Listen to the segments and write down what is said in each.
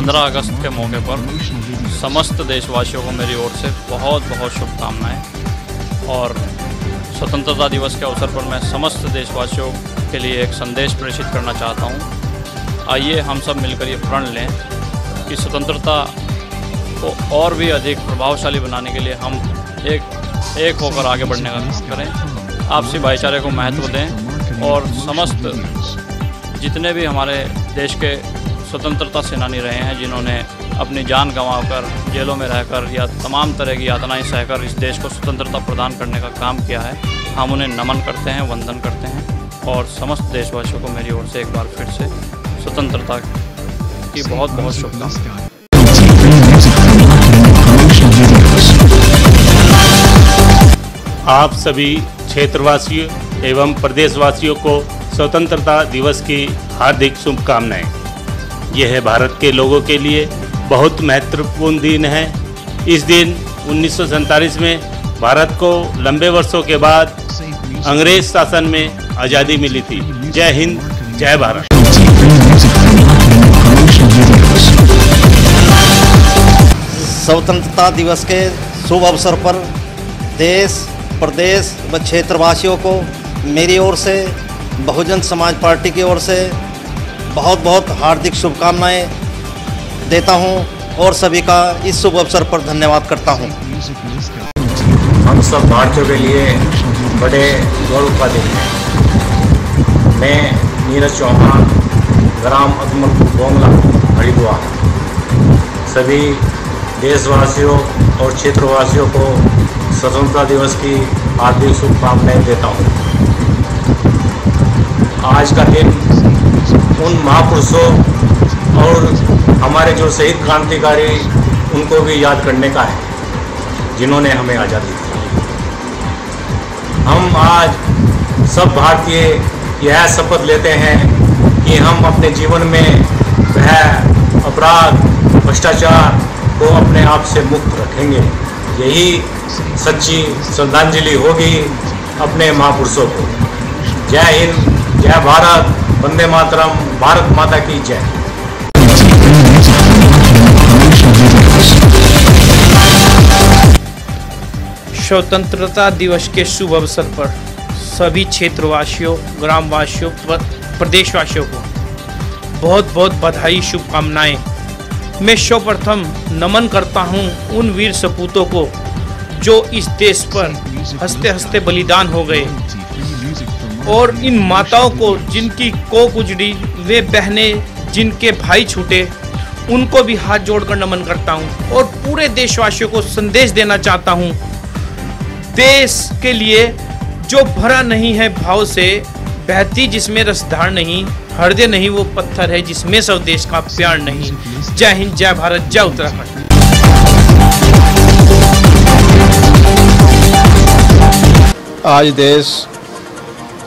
15 अगस्त के मौके पर समस्त देशवासियों को मेरी ओर से बहुत बहुत शुभकामनाएं। और स्वतंत्रता दिवस के अवसर पर मैं समस्त देशवासियों के लिए एक संदेश प्रेषित करना चाहता हूं। आइए हम सब मिलकर ये प्रण लें कि स्वतंत्रता को और भी अधिक प्रभावशाली बनाने के लिए हम एक होकर आगे बढ़ने का काम करें, आपसी भाईचारे को महत्व दें और समस्त जितने भी हमारे देश के स्वतंत्रता सेनानी रहे हैं, जिन्होंने अपनी जान गंवाकर जेलों में रहकर या तमाम तरह की यातनाएं सहकर इस देश को स्वतंत्रता प्रदान करने का काम किया है, हम उन्हें नमन करते हैं, वंदन करते हैं। और समस्त देशवासियों को मेरी ओर से एक बार फिर से स्वतंत्रता की बहुत बहुत शुभकामनाएं। आप सभी क्षेत्रवासियों एवं प्रदेशवासियों को स्वतंत्रता दिवस की हार्दिक शुभकामनाएं। यह है भारत के लोगों के लिए बहुत महत्वपूर्ण दिन है। इस दिन 1947 में भारत को लंबे वर्षों के बाद अंग्रेज शासन में आज़ादी मिली थी। जय हिंद, जय भारत। स्वतंत्रता दिवस के शुभ अवसर पर देश, प्रदेश व क्षेत्रवासियों को मेरी ओर से, बहुजन समाज पार्टी की ओर से बहुत बहुत हार्दिक शुभकामनाएं देता हूं और सभी का इस शुभ अवसर पर धन्यवाद करता हूं। हम सब भारतीयों के लिए बड़े गौरव का दिन है। मैं नीरज चौहान, ग्राम अजमलपुर बोंगला, हरिद्वार, सभी देशवासियों और क्षेत्रवासियों को स्वतंत्रता दिवस की हार्दिक शुभकामनाएं देता हूं। आज का दिन उन महापुरुषों और हमारे जो शहीद क्रांतिकारी उनको भी याद करने का है, जिन्होंने हमें आज़ादी दी। हम आज सब भारतीय यह शपथ लेते हैं कि हम अपने जीवन में भय, अपराध, भ्रष्टाचार को अपने आप से मुक्त रखेंगे। यही सच्ची श्रद्धांजलि होगी अपने महापुरुषों को। जय हिंद, जय भारत, वंदे मातरम, भारत माता की जय। स्वतंत्रता दिवस के शुभ अवसर पर सभी क्षेत्रवासियों, ग्रामवासियों, प्रदेशवासियों को बहुत बहुत बधाई, शुभकामनाएं। मैं सर्वप्रथम नमन करता हूं उन वीर सपूतों को जो इस देश पर हंसते हंसते बलिदान हो गए, और इन माताओं को जिनकी कोख उजड़ी, वे बहनें जिनके भाई छूटे, उनको भी हाथ जोड़कर नमन करता हूं। और पूरे देशवासियों को संदेश देना चाहता हूं, देश के लिए जो भरा नहीं है भाव से, बहती जिसमें रसधार नहीं, हृदय नहीं वो पत्थर है जिसमें सब देश का प्यार नहीं। जय हिंद, जय भारत, जय उत्तराखंड। आज देश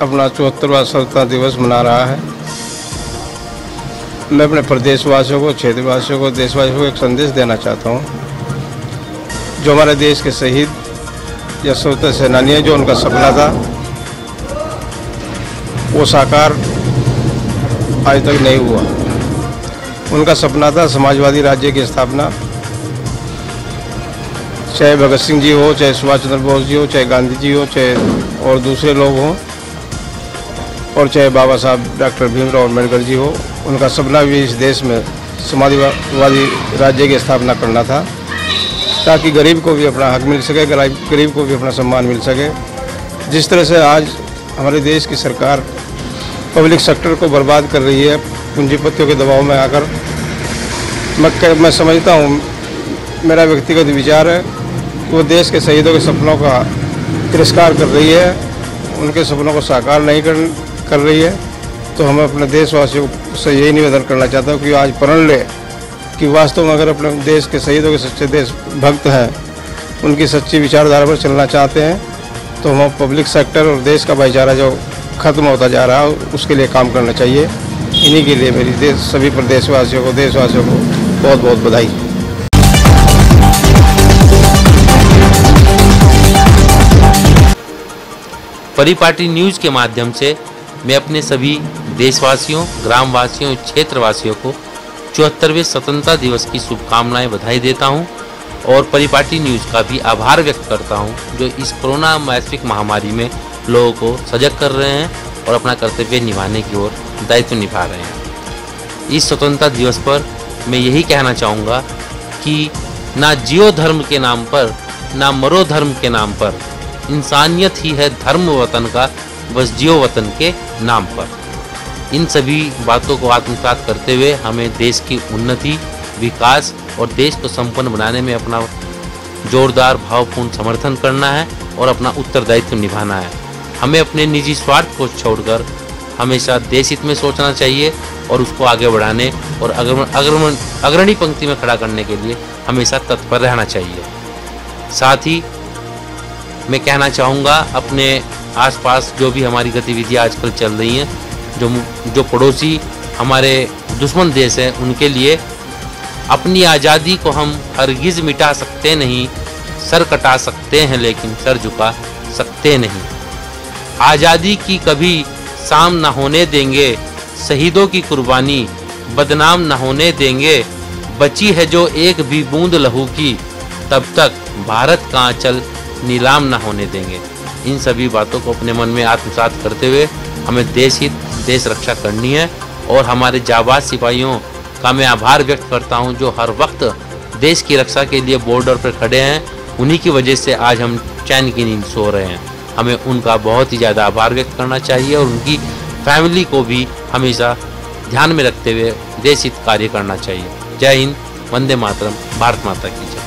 अपना 74वां स्वतंत्रता दिवस मना रहा है। मैं अपने प्रदेशवासियों को, क्षेत्रवासियों को, देशवासियों को एक संदेश देना चाहता हूँ। जो हमारे देश के शहीद या स्वतंत्रता सेनानी है, जो उनका सपना था वो साकार आज तक नहीं हुआ। उनका सपना था समाजवादी राज्य की स्थापना। चाहे भगत सिंह जी हो, चाहे सुभाष चंद्र बोस जी हो, चाहे गांधी जी हो, चाहे और दूसरे लोग हों, और चाहे बाबा साहब डॉक्टर भीमराव अम्बेडकर जी हो, उनका सपना भी इस देश में समाजवादी राज्य की स्थापना करना था, ताकि गरीब को भी अपना हक मिल सके, गरीब को भी अपना सम्मान मिल सके। जिस तरह से आज हमारे देश की सरकार पब्लिक सेक्टर को बर्बाद कर रही है पूंजीपतियों के दबाव में आकर, मैं समझता हूँ, मेरा व्यक्तिगत विचार है कि वो देश के शहीदों के सपनों का तिरस्कार कर रही है, उनके सपनों को साकार नहीं कर रही है। तो हम अपने देशवासियों से यही निवेदन करना चाहता हूँ कि आज प्रण ले कि वास्तव में अगर अपने देश के शहीदों के सच्चे देशभक्त हैं, उनकी सच्ची विचारधारा पर चलना चाहते हैं, तो हम पब्लिक सेक्टर और देश का भाईचारा जो खत्म होता जा रहा है उसके लिए काम करना चाहिए। इन्हीं के लिए मेरी सभी प्रदेशवासियों को, देशवासियों को बहुत बहुत बधाई। परिपाटी न्यूज के माध्यम से मैं अपने सभी देशवासियों, ग्रामवासियों, क्षेत्रवासियों को 74वें स्वतंत्रता दिवस की शुभकामनाएं बधाई देता हूं और परिपाटी न्यूज़ का भी आभार व्यक्त करता हूं जो इस कोरोना वैश्विक महामारी में लोगों को सजग कर रहे हैं और अपना कर्तव्य निभाने की ओर दायित्व निभा रहे हैं। इस स्वतंत्रता दिवस पर मैं यही कहना चाहूँगा कि ना जियो धर्म के नाम पर, ना मरो धर्म के नाम पर, इंसानियत ही है धर्म वतन का, बस जियो वतन के नाम पर। इन सभी बातों को आत्मसात करते हुए हमें देश की उन्नति, विकास और देश को संपन्न बनाने में अपना जोरदार भावपूर्ण समर्थन करना है और अपना उत्तरदायित्व निभाना है। हमें अपने निजी स्वार्थ को छोड़कर हमेशा देश हित में सोचना चाहिए और उसको आगे बढ़ाने और अग्रणी पंक्ति में खड़ा करने के लिए हमेशा तत्पर रहना चाहिए। साथ ही मैं कहना चाहूँगा अपने आसपास जो भी हमारी गतिविधियाँ आजकल चल रही हैं, जो पड़ोसी हमारे दुश्मन देश हैं, उनके लिए अपनी आज़ादी को हम हरगिज़ मिटा सकते नहीं, सर कटा सकते हैं लेकिन सर झुका सकते नहीं। आज़ादी की कभी शाम न होने देंगे, शहीदों की कुर्बानी बदनाम न होने देंगे, बची है जो एक भी बूंद लहू की, तब तक भारत का आंचल नीलाम न होने देंगे। इन सभी बातों को अपने मन में आत्मसात करते हुए हमें देश हित, देश रक्षा करनी है और हमारे जाबाज सिपाहियों का मैं आभार व्यक्त करता हूं जो हर वक्त देश की रक्षा के लिए बॉर्डर पर खड़े हैं। उन्हीं की वजह से आज हम चैन की नींद सो रहे हैं। हमें उनका बहुत ही ज़्यादा आभार व्यक्त करना चाहिए और उनकी फैमिली को भी हमेशा ध्यान में रखते हुए देश हित कार्य करना चाहिए। जय हिंद, वंदे मातरम, भारत माता की जय।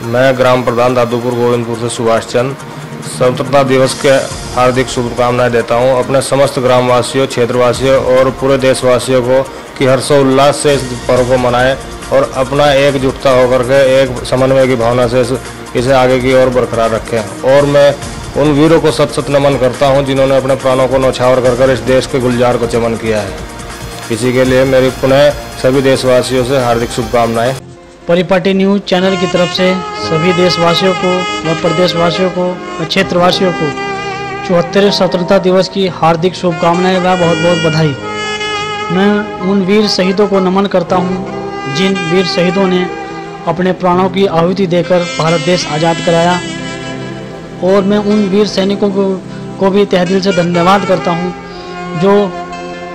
मैं ग्राम प्रधान दादूपुर गोविंदपुर से सुभाष चंद स्वतंत्रता दिवस के हार्दिक शुभकामनाएं देता हूं अपने समस्त ग्रामवासियों, क्षेत्रवासियों और पूरे देशवासियों को कि हर्षोल्लास से इस पर्व को मनाएं और अपना एकजुटता होकर के एक समन्वय की भावना से इसे आगे की ओर बरकरार रखें। और मैं उन वीरों को सत सत नमन करता हूं जिन्होंने अपने प्राणों को न्यौछावर कर इस देश के गुलजार को चमन किया है। इसी के लिए मेरी पुनः सभी देशवासियों से हार्दिक शुभकामनाएं। परिपाटी न्यूज़ चैनल की तरफ से सभी देशवासियों को व प्रदेशवासियों को व क्षेत्रवासियों को 74वें स्वतंत्रता दिवस की हार्दिक शुभकामनाएं व बहुत बहुत बधाई। मैं उन वीर शहीदों को नमन करता हूं जिन वीर शहीदों ने अपने प्राणों की आहुति देकर भारत देश आज़ाद कराया और मैं उन वीर सैनिकों को भी तहे दिल से धन्यवाद करता हूं जो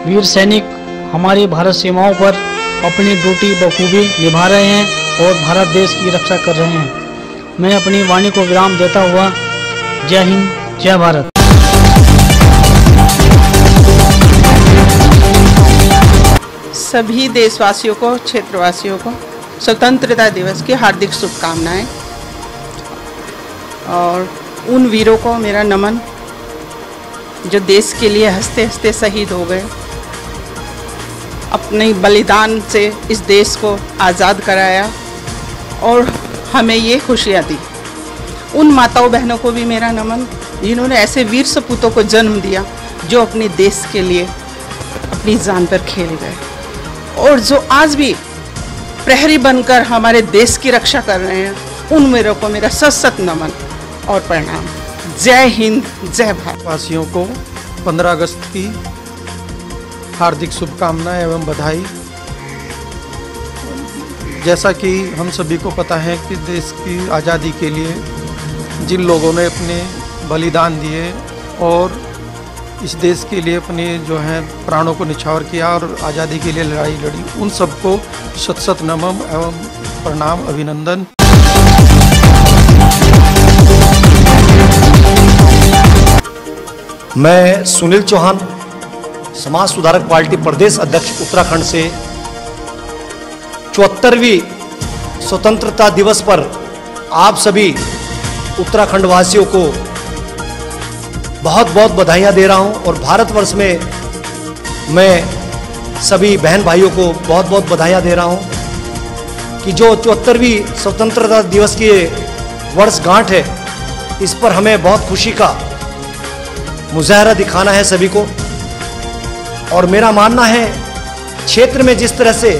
वीर सैनिक हमारी भारत सीमाओं पर अपनी ड्यूटी बखूबी निभा रहे हैं और भारत देश की रक्षा कर रहे हैं। मैं अपनी वाणी को विराम देता हुआ जय हिंद, जय भारत। सभी देशवासियों को, क्षेत्रवासियों को स्वतंत्रता दिवस की हार्दिक शुभकामनाएं और उन वीरों को मेरा नमन जो देश के लिए हंसते हंसते शहीद हो गए, अपने बलिदान से इस देश को आज़ाद कराया और हमें ये खुशियाँ दी। उन माताओं बहनों को भी मेरा नमन जिन्होंने ऐसे वीर सपूतों को जन्म दिया जो अपने देश के लिए अपनी जान पर खेल गए और जो आज भी प्रहरी बनकर हमारे देश की रक्षा कर रहे हैं। उन वीरों को मेरा सत सत नमन और प्रणाम। जय हिंद, जय भारत। वासियों को 15 अगस्त की हार्दिक शुभकामनाएं एवं बधाई। जैसा कि हम सभी को पता है कि देश की आज़ादी के लिए जिन लोगों ने अपने बलिदान दिए और इस देश के लिए अपने जो है प्राणों को निछावर किया और आज़ादी के लिए लड़ाई लड़ी, उन सबको सत सत नमन एवं प्रणाम, अभिनंदन। मैं सुनील चौहान, समाज सुधारक पार्टी प्रदेश अध्यक्ष उत्तराखंड से 74वीं स्वतंत्रता दिवस पर आप सभी उत्तराखंड वासियों को बहुत बहुत बधाइयाँ दे रहा हूँ और भारतवर्ष में मैं सभी बहन भाइयों को बहुत बहुत बधाइयाँ दे रहा हूँ कि जो 74वीं स्वतंत्रता दिवस की वर्षगांठ है, इस पर हमें बहुत खुशी का मुजाहरा दिखाना है सभी को। और मेरा मानना है क्षेत्र में जिस तरह से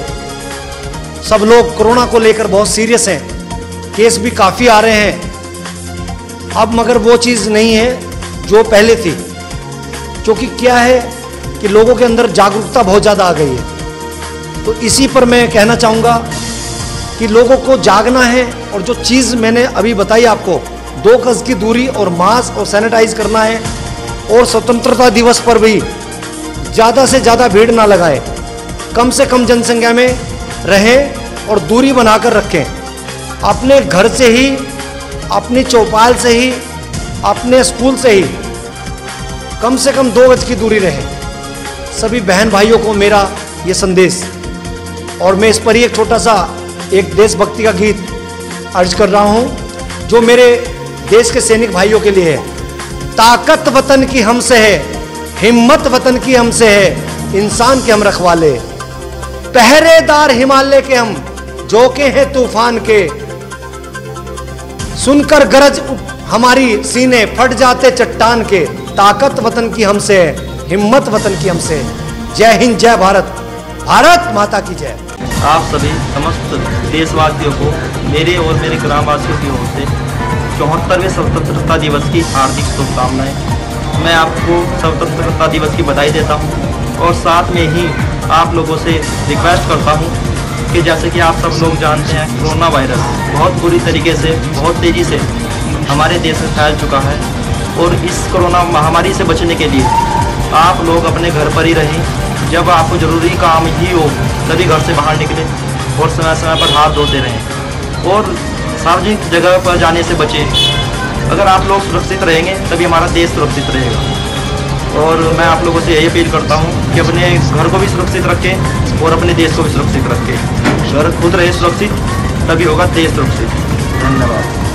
सब लोग कोरोना को लेकर बहुत सीरियस हैं, केस भी काफ़ी आ रहे हैं, अब मगर वो चीज़ नहीं है जो पहले थी। क्योंकि क्या है कि लोगों के अंदर जागरूकता बहुत ज़्यादा आ गई है। तो इसी पर मैं कहना चाहूँगा कि लोगों को जागना है, और जो चीज़ मैंने अभी बताई आपको, 2 गज की दूरी और मास्क और सैनिटाइज करना है, और स्वतंत्रता दिवस पर भी ज़्यादा से ज़्यादा भीड़ ना लगाए, कम से कम जनसंख्या में रहें और दूरी बनाकर रखें। अपने घर से ही, अपनी चौपाल से ही, अपने स्कूल से ही कम से कम 2 गज की दूरी रहे। सभी बहन भाइयों को मेरा ये संदेश, और मैं इस पर ही एक छोटा सा एक देशभक्ति का गीत अर्ज कर रहा हूँ, जो मेरे देश के सैनिक भाइयों के लिए है। ताकत वतन की हमसे है, हिम्मत वतन की हमसे है, इंसान के हम रखवाले, पहरेदार हिमालय के हम, जोके हैं तूफान के, सुनकर गरज हमारी सीने फट जाते चट्टान के। ताकत वतन की हमसे है, हिम्मत वतन की हमसे है। जय हिंद, जय भारत, भारत माता की जय। आप सभी समस्त देशवासियों को मेरे और मेरे ग्रामवासियों की ओर से 74वें स्वतंत्रता दिवस की हार्दिक शुभकामनाएं। मैं आपको स्वतंत्रता दिवस की बधाई देता हूं, और साथ में ही आप लोगों से रिक्वेस्ट करता हूं कि जैसे कि आप सब लोग जानते हैं, कोरोना वायरस बहुत बुरी तरीके से, बहुत तेज़ी से हमारे देश में फैल चुका है, और इस कोरोना महामारी से बचने के लिए आप लोग अपने घर पर ही रहें। जब आपको ज़रूरी काम ही हो तभी घर से बाहर निकलें, और समय समय पर हाथ धोते रहें, और सार्वजनिक जगह पर जाने से बचें। अगर आप लोग सुरक्षित रहेंगे तभी हमारा देश सुरक्षित रहेगा। और मैं आप लोगों से यही अपील करता हूँ कि अपने घर को भी सुरक्षित रखें और अपने देश को भी सुरक्षित रखें। घर खुद रहे सुरक्षित, तभी होगा देश सुरक्षित। धन्यवाद।